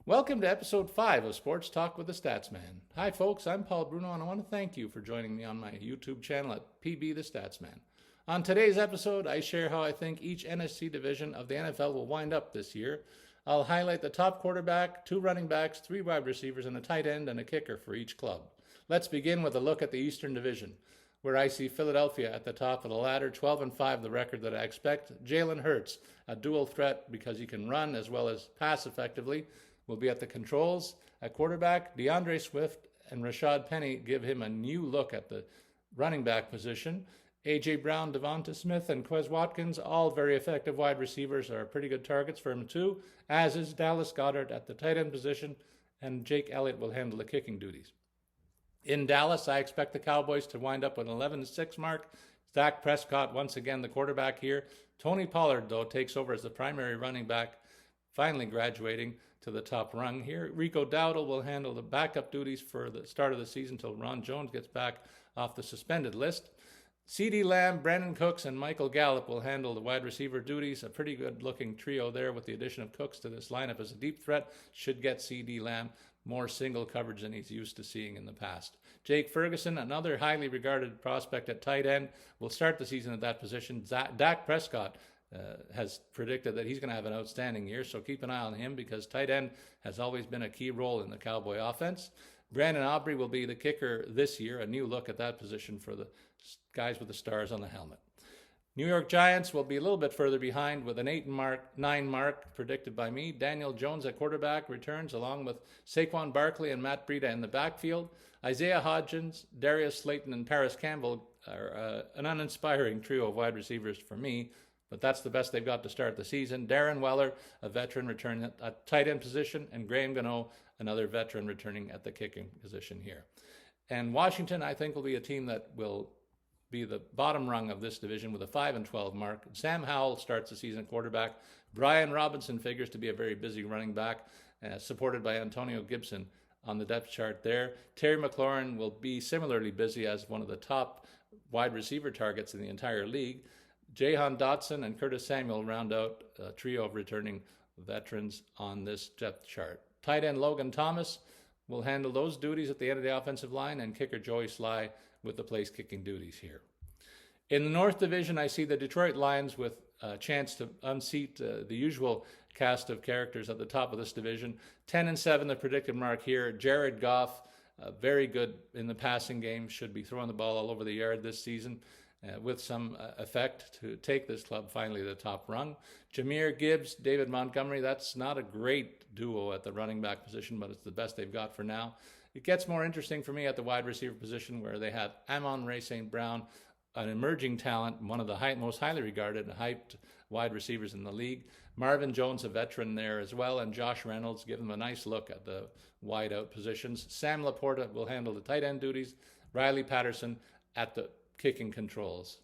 Welcome to episode 5 of Sports Talk with the Statsman. Hi, folks, I'm Paul Bruno, and I want to thank you for joining me on my YouTube channel at PB the Statsman. On today's episode, I share how I think each NFC division of the NFL will wind up this year. I'll highlight the top quarterback, 2 running backs, 3 wide receivers, and a tight end and a kicker for each club. Let's begin with a look at the Eastern Division, where I see Philadelphia at the top of the ladder, 12-5, the record that I expect. Jalen Hurts, a dual threat because he can run as well as pass effectively, will be at the controls. At quarterback, DeAndre Swift and Rashad Penny give him a new look at the running back position. A.J. Brown, Devonta Smith, and Quez Watkins, all very effective wide receivers, are pretty good targets for him too, as is Dallas Goedert at the tight end position, and Jake Elliott will handle the kicking duties. In Dallas, I expect the Cowboys to wind up with an 11-6 mark. Dak Prescott, once again, the quarterback here. Tony Pollard, though, takes over as the primary running back, finally graduating to the top rung here. Rico Dowdle will handle the backup duties for the start of the season until Ron Jones gets back off the suspended list. CeeDee Lamb, Brandon Cooks, and Michael Gallup will handle the wide receiver duties. A pretty good-looking trio there with the addition of Cooks to this lineup as a deep threat. Should get CeeDee Lamb more single coverage than he's used to seeing in the past. Jake Ferguson, another highly regarded prospect at tight end, will start the season at that position. Dak Prescott has predicted that he's going to have an outstanding year, so keep an eye on him because tight end has always been a key role in the Cowboy offense. Brandon Aubrey will be the kicker this year, a new look at that position for the guys with the stars on the helmet. New York Giants will be a little bit further behind with an 9 mark predicted by me. Daniel Jones at quarterback returns along with Saquon Barkley and Matt Breida in the backfield. Isaiah Hodgins, Darius Slayton, and Paris Campbell are an uninspiring trio of wide receivers for me, but that's the best they've got to start the season. Darren Weller, a veteran, returning at tight end position, and Graham Gano, another veteran, returning at the kicking position here. And Washington, I think, will be a team that will be the bottom rung of this division with a 5-12 mark. Sam Howell starts the season at quarterback. Brian Robinson figures to be a very busy running back, supported by Antonio Gibson on the depth chart there. Terry McLaurin will be similarly busy as one of the top wide receiver targets in the entire league. Jahan Dotson and Curtis Samuel round out a trio of returning veterans on this depth chart. Tight end Logan Thomas will handle those duties at the end of the offensive line, and kicker Joey Sly with the place kicking duties here. In the North Division, I see the Detroit Lions with a chance to unseat the usual cast of characters at the top of this division. 10-7, the predicted mark here. Jared Goff, very good in the passing game, should be throwing the ball all over the yard this season. With some effect to take this club finally to the top rung. Jahmyr Gibbs, David Montgomery, that's not a great duo at the running back position, but it's the best they've got for now. It gets more interesting for me at the wide receiver position where they have Amon-Ra St. Brown, an emerging talent, one of the most highly regarded and hyped wide receivers in the league. Marvin Jones, a veteran there as well, and Josh Reynolds give them a nice look at the wide out positions. Sam Laporta will handle the tight end duties. Riley Patterson at the kicking controls.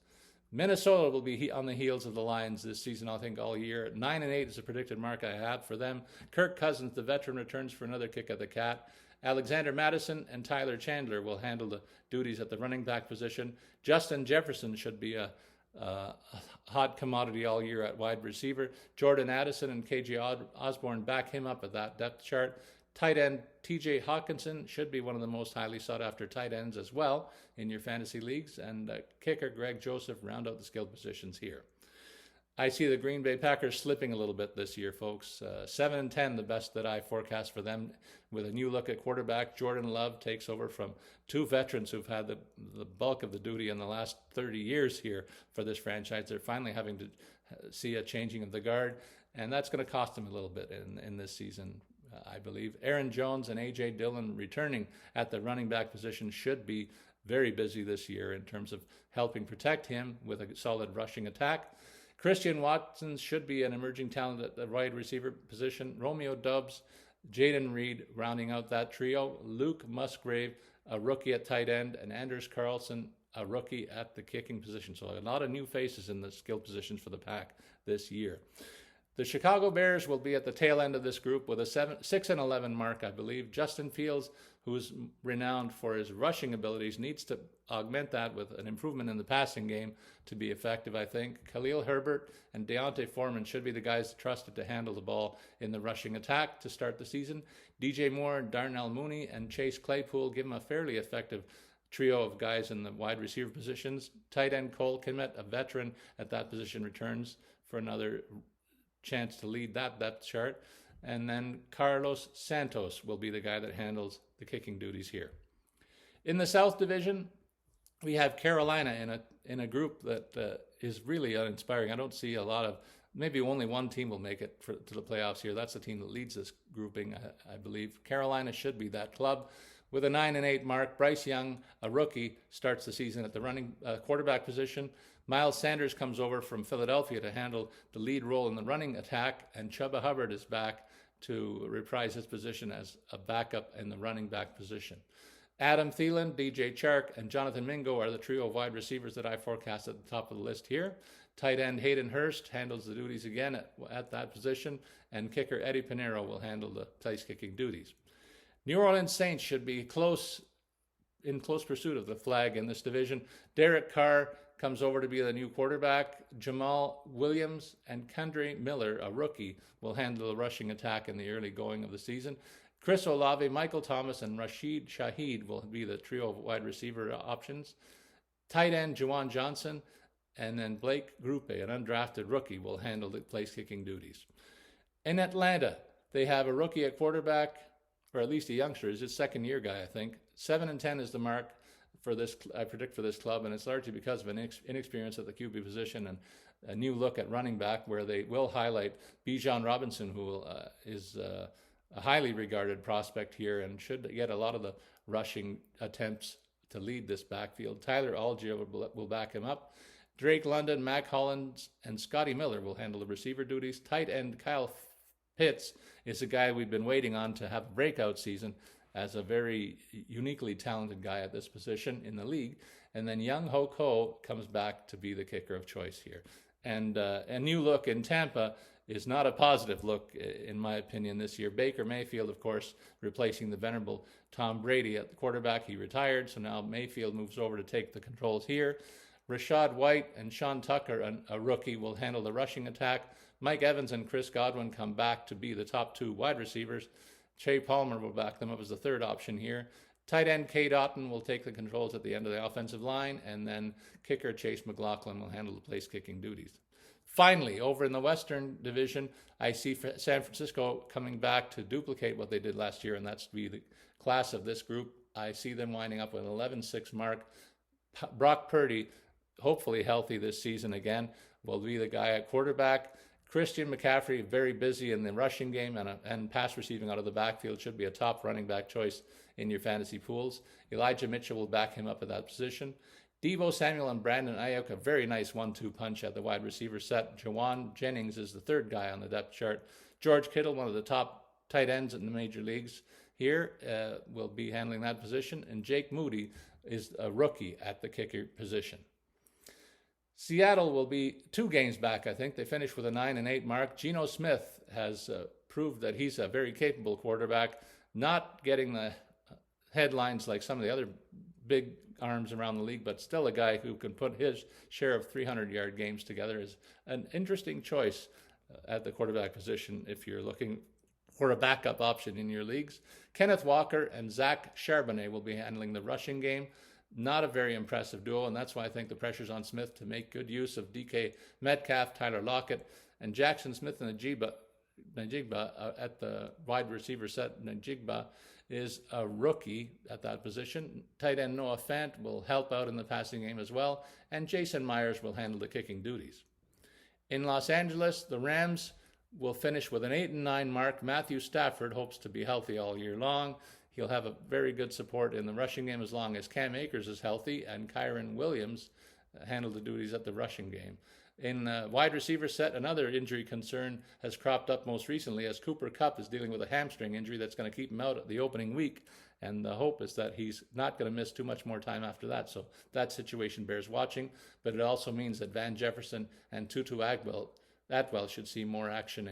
Minnesota will be on the heels of the Lions this season, I think, all year. 9-8 is a predicted mark I have for them. Kirk Cousins, the veteran, returns for another kick at the cat. Alexander Madison and Tyler Chandler will handle the duties at the running back position. Justin Jefferson should be a hot commodity all year at wide receiver. Jordan Addison and KJ Osborne back him up at that depth chart. Tight end TJ Hawkinson should be one of the most highly sought after tight ends as well in your fantasy leagues. And kicker Greg Joseph round out the skilled positions here. I see the Green Bay Packers slipping a little bit this year, folks. 7-10, the best that I forecast for them. With a new look at quarterback, Jordan Love takes over from 2 veterans who've had the bulk of the duty in the last 30 years here for this franchise. They're finally having to see a changing of the guard, and that's going to cost them a little bit in this season, I believe. Aaron Jones and A.J. Dillon returning at the running back position should be very busy this year in terms of helping protect him with a solid rushing attack. Christian Watson should be an emerging talent at the wide receiver position. Romeo Doubs, Jaden Reed rounding out that trio. Luke Musgrave, a rookie at tight end, and Anders Carlson, a rookie at the kicking position. So a lot of new faces in the skill positions for the Pack this year. The Chicago Bears will be at the tail end of this group with a 6-11 mark, I believe. Justin Fields, who's renowned for his rushing abilities, needs to augment that with an improvement in the passing game to be effective, I think. Khalil Herbert and Deontay Foreman should be the guys trusted to handle the ball in the rushing attack to start the season. DJ Moore, Darnell Mooney, and Chase Claypool give him a fairly effective trio of guys in the wide receiver positions. Tight end Cole Kmet, a veteran at that position, returns for another chance to lead that depth chart. And then Carlos Santos will be the guy that handles the kicking duties here. In the South Division, we have Carolina in a group that is really uninspiring. I don't see a lot of, maybe only one team will make it to the playoffs here. That's the team that leads this grouping, I believe. Carolina should be that club. With a 9-8 mark, Bryce Young, a rookie, starts the season at the running quarterback position. Miles Sanders comes over from Philadelphia to handle the lead role in the running attack, and Chuba Hubbard is back to reprise his position as a backup in the running back position. Adam Thielen, DJ Chark, and Jonathan Mingo are the trio of wide receivers that I forecast at the top of the list here. Tight end Hayden Hurst handles the duties again at that position, and kicker Eddie Pinheiro will handle the place-kicking duties. New Orleans Saints should be in close pursuit of the flag in this division. Derek Carr comes over to be the new quarterback. Jamal Williams and Kendre Miller, a rookie, will handle the rushing attack in the early going of the season. Chris Olave, Michael Thomas, and Rashid Shaheed will be the trio of wide receiver options. Tight end Juwan Johnson, and then Blake Grupe, an undrafted rookie, will handle the place-kicking duties. In Atlanta, they have a rookie at quarterback, or at least a youngster. He's his second-year guy, I think. 7-10 is the mark for this, I predict, for this club, and it's largely because of an inexperience at the QB position and a new look at running back, where they will highlight Bijan Robinson, who is a highly regarded prospect here and should get a lot of the rushing attempts to lead this backfield. Tyler Algier will back him up. Drake London, Mac Hollins, and Scotty Miller will handle the receiver duties. Tight end Kyle Pitts is a guy we've been waiting on to have a breakout season as a very uniquely talented guy at this position in the league. And then Young Ho Ko comes back to be the kicker of choice here. And a new look in Tampa is not a positive look, in my opinion, this year. Baker Mayfield, of course, replacing the venerable Tom Brady at the quarterback. He retired, so now Mayfield moves over to take the controls here. Rashad White and Sean Tucker, a rookie, will handle the rushing attack. Mike Evans and Chris Godwin come back to be the top two wide receivers. Trey Palmer will back them up as the third option here. Tight end Cade Otton will take the controls at the end of the offensive line, and then kicker Chase McLaughlin will handle the place-kicking duties. Finally, over in the Western Division, I see San Francisco coming back to duplicate what they did last year, and that's to be the class of this group. I see them winding up with an 11-6 mark. Brock Purdy, hopefully healthy this season again, will be the guy at quarterback. Christian McCaffrey, very busy in the rushing game and pass receiving out of the backfield, should be a top running back choice in your fantasy pools. Elijah Mitchell will back him up at that position. Deebo Samuel and Brandon Ayuk, a very nice 1-2 punch at the wide receiver set. Jawan Jennings is the third guy on the depth chart. George Kittle, one of the top tight ends in the major leagues here, will be handling that position. And Jake Moody is a rookie at the kicker position. Seattle will be 2 games back, I think. They finished with a 9-8 mark. Geno Smith has proved that he's a very capable quarterback, not getting the headlines like some of the other big arms around the league, but still a guy who can put his share of 300-yard games together. Is an interesting choice at the quarterback position if you're looking for a backup option in your leagues. Kenneth Walker and Zach Charbonnet will be handling the rushing game. Not a very impressive duo, and that's why I think the pressure's on Smith to make good use of DK Metcalf, Tyler Lockett, and Jackson Smith and Najigba at the wide receiver set. Najigba is a rookie at that position. Tight end Noah Fant will help out in the passing game as well, and Jason Myers will handle the kicking duties. In Los Angeles, the Rams will finish with an 8-9 mark. Matthew Stafford hopes to be healthy all year long. He'll have a very good support in the rushing game as long as Cam Akers is healthy and Kyron Williams handle the duties at the rushing game. In wide receiver set, another injury concern has cropped up most recently as Cooper Kupp is dealing with a hamstring injury that's going to keep him out at the opening week. And the hope is that he's not going to miss too much more time after that. So that situation bears watching. But it also means that Van Jefferson and Tutu Atwell should see more action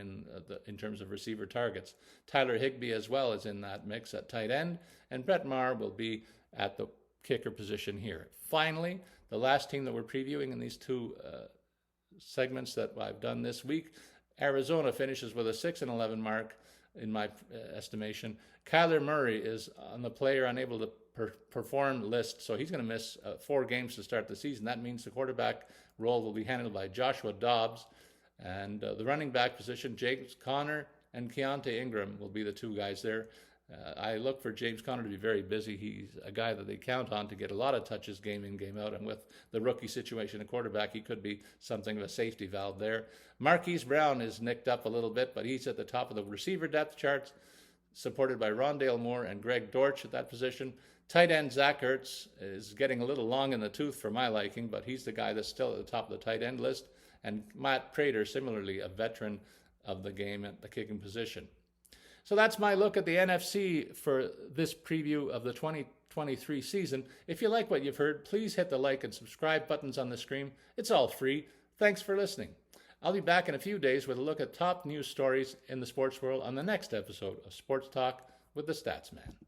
in terms of receiver targets. Tyler Higbee as well is in that mix at tight end, and Brett Maher will be at the kicker position here. Finally, the last team that we're previewing in these two segments that I've done this week, Arizona finishes with a 6-11 mark in my estimation. Kyler Murray is on the player unable to perform list, so he's going to miss 4 games to start the season. That means the quarterback role will be handled by Joshua Dobbs, and the running back position, James Conner and Keontae Ingram will be the 2 guys there. I look for James Conner to be very busy. He's a guy that they count on to get a lot of touches game in, game out, and with the rookie situation at quarterback, he could be something of a safety valve there. Marquise Brown is nicked up a little bit, but he's at the top of the receiver depth charts, supported by Rondale Moore and Greg Dortch at that position. Tight end Zach Ertz is getting a little long in the tooth for my liking, but he's the guy that's still at the top of the tight end list. And Matt Prater, similarly, a veteran of the game at the kicking position. So that's my look at the NFC for this preview of the 2023 season. If you like what you've heard, please hit the like and subscribe buttons on the screen. It's all free. Thanks for listening. I'll be back in a few days with a look at top news stories in the sports world on the next episode of Sports Talk with the Statsman.